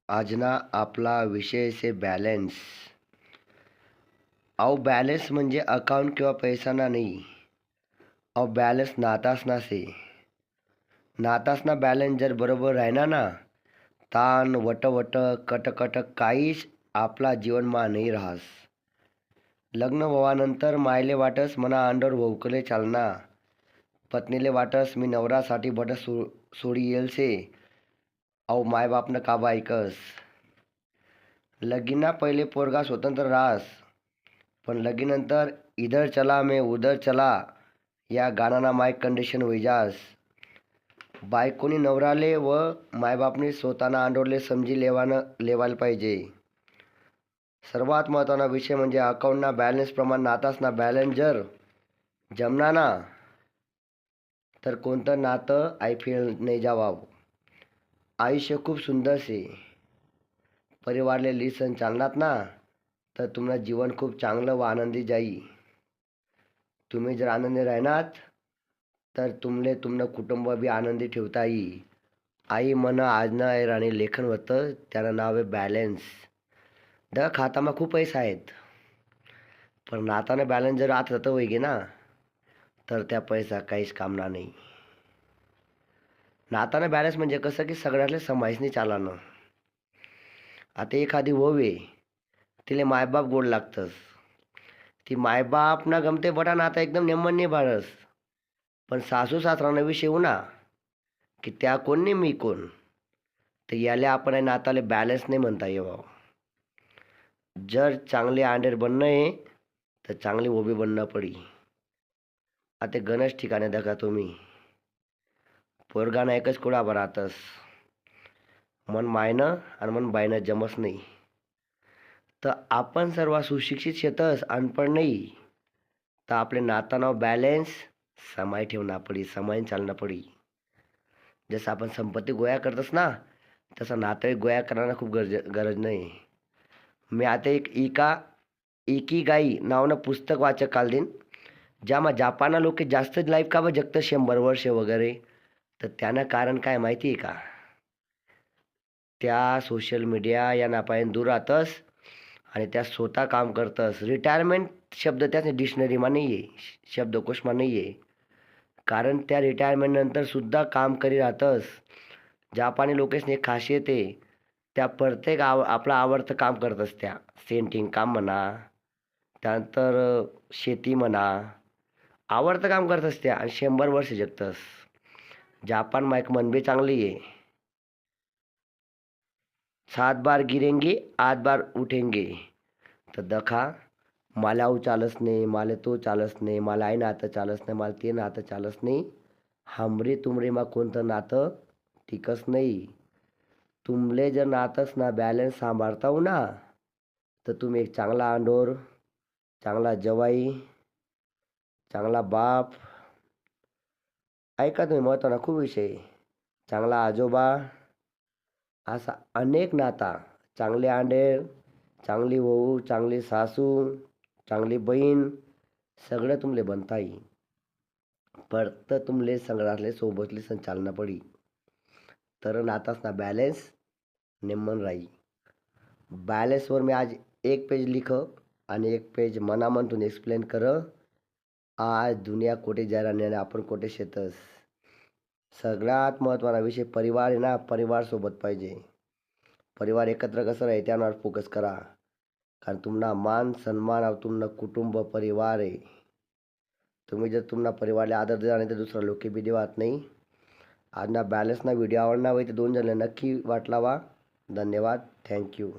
आजना आपला विषय से बॅलन्स. अहो बॅलन्स म्हणजे अकाउंट किंवा पैसाना नाही. अहो बॅलन्स नातासना से. नातासना बॅलन्स जर बरोबर राहिना ना, ताण वटवट कटकट काहीच आपला जीवनमा नाही राहस. लग्न व्हावानंतर मायले वाटस मना अंडर वौकले चालना. पत्नीले वाटस मी नवरासाठी बट सोडी येल से. अहो मायबापनं काबा ऐकस. लगीना पहिले पोरगा स्वतंत्र राहस, पण लगीनंतर इधर चला मैं उधर चला या गाणाना माय कंडिशन होईजास. बायकोनी नवराले व मायबापनी स्वतःना आंडोरले समजी लेवायला पाहिजे. सर्वात महत्त्वाचा विषय म्हणजे अकाउंटना बॅलन्स प्रमाण नातासना बॅलन्स जर जमना ना, तर कोणतं नातं आयफेल नाही जावावं. आयुष्य खूप सुंदर शे. परिवारले लिसन चालनात ना, तर तुमचं जीवन खूप चांगलं व आनंदी जाई. तुम्ही जर आनंदी राहनात तर तुमनं कुटुंब बी आनंदी ठेवता येईल. आई मन आजना राणी लेखन होतं, त्यानं नाव आहे बॅलन्स. खातामा खूप पैसा आहेत, पण नातानं बॅलन्स जर आत होतं वैगे ना, तर त्या पैसा काहीच कामना नाही. नातानं बॅलन्स म्हणजे कसं की सगळ्यातले समायसनी चालानं. आता एखादी वहू आहे, तिले मायबाप गोड लागतंस. ती मायबाप ना गमते बटा नाता एकदम नेमन नाही भारस. पण सासू सासरानं विषय ना, की त्या कोण नाही मी कोण, तर याला आपण आहे नाताले बॅलन्स नाही म्हणता येवा. जर चांगले आंडेर बनणं आहे तर चांगली ओबी बनणं पडी. आता गणेश ठिकाणी दाखा तुम्ही पोरगाना एकच कुळावर राहतस. मन मायनं आणि मन बायनं जमस नाही. तर आपण सर्व सुशिक्षित शेतस अनपढ नाही, तर आपले नाताना बॅलन्स समाय ठेवणं पडी, समायन चालणं पडी. जसं आपण संपत्ती गोया करतस ना, तसं नातं गोया करण्याला खूप गरज नाही. मी आता इकिगाई नावानं पुस्तक वाचक काल दिन, ज्यामा जापानना लोक जास्त लाईफ का जगतं 100 वर्ष वगैरे. तर त्यानं कारण काय माहिती आहे का? त्या सोशल मीडिया या नापायन दूर राहतस आणि त्या स्वतः काम करतस. रिटायरमेंट शब्द त्याच डिक्शनरीमा नाही आहे, शब्दकोशमा नाही आहे. कारण त्या रिटायरमेंटनंतर सुद्धा काम करी राहतस. जापानी लोकेसनी एक खासियत आहे, त्या प्रत्येक आपलं आवडतं काम करतस. त्या सेंटिंग काम म्हणा, त्यानंतर शेती म्हणा, आवडतं काम करतस त्या आणि 100 वर्ष जगतस. जापानमा एक मन बी चांगली आहे, 7 बार गिरेंगे 8 बार उठेंगे. तर दखा मला चालस नाही, मला तो चालस नाही, मला आई नातं चालस नाही, मला ते नातं चालस नाही. हमरे तुमरेमा कोणतं नातं टिकस नाही. तुमले जर नातंच ना बॅलन्स सांभाळता हो ना, तर तुम्ही एक चांगला अंडोर, चांगला जवाई, चांगला बाप, ऐका तुम्ही महत्त्वाचा खूप विषय, चांगला आजोबा, असा अनेक नाता, चांगले आंडेर, चांगली वहू, चांगली सासू, चांगली बहीण, सगळं तुमले बनता येईल. फक्त तुमले सगळ्यातले सोबतले संचालना पडी, तर नातासना बॅलन्स नेमन राही. बॅलन्सवर मी आज एक पेज लिख आणि एक पेज मनामनतून एक्सप्लेन कर. आज दुनिया कोठे जायला नाही, आपण कोठे शेतस. सगळ्यात महत्त्वाचा विषय परिवार आहे ना, परिवार सोबत पाहिजे. परिवार एकत्र कसं राहील त्यावर फोकस करा. कारण तुम्हाला मान सन्मान तुमनं कुटुंब परिवार आहे. तुम्ही जर तुम्हाला परिवारला आदर दिला नाही तर दुसरा लोक बी देवात नाही. आज ना बॅलन्सना व्हिडिओ आवडला होय तर 2 जण नक्की वाटलावा. धन्यवाद. थँक्यू.